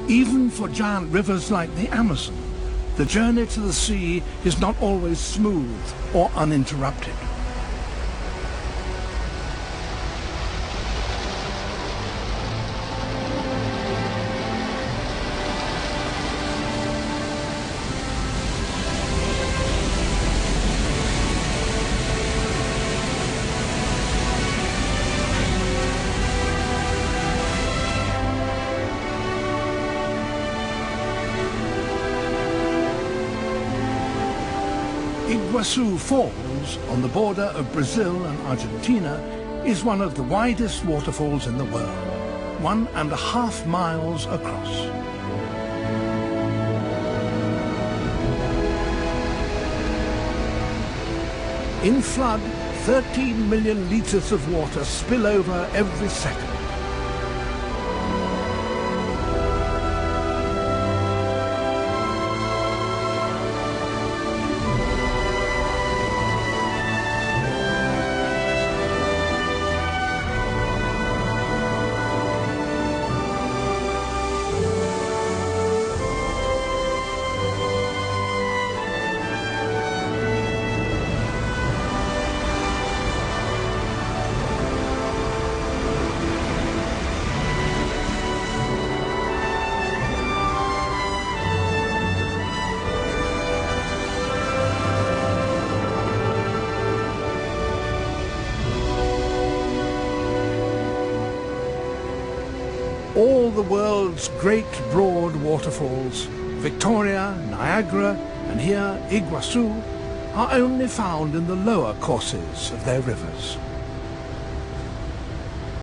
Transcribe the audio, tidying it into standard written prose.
Even for giant rivers like the Amazon, the journey to the sea is not always smooth or uninterrupted. Iguazu Falls, on the border of Brazil and Argentina, is one of the widest waterfalls in the world, 1.5 miles across. In flood, 13 million litres of water spill over every second. All the world's great broad waterfalls, Victoria, Niagara, and here Iguazu, are only found in the lower courses of their rivers.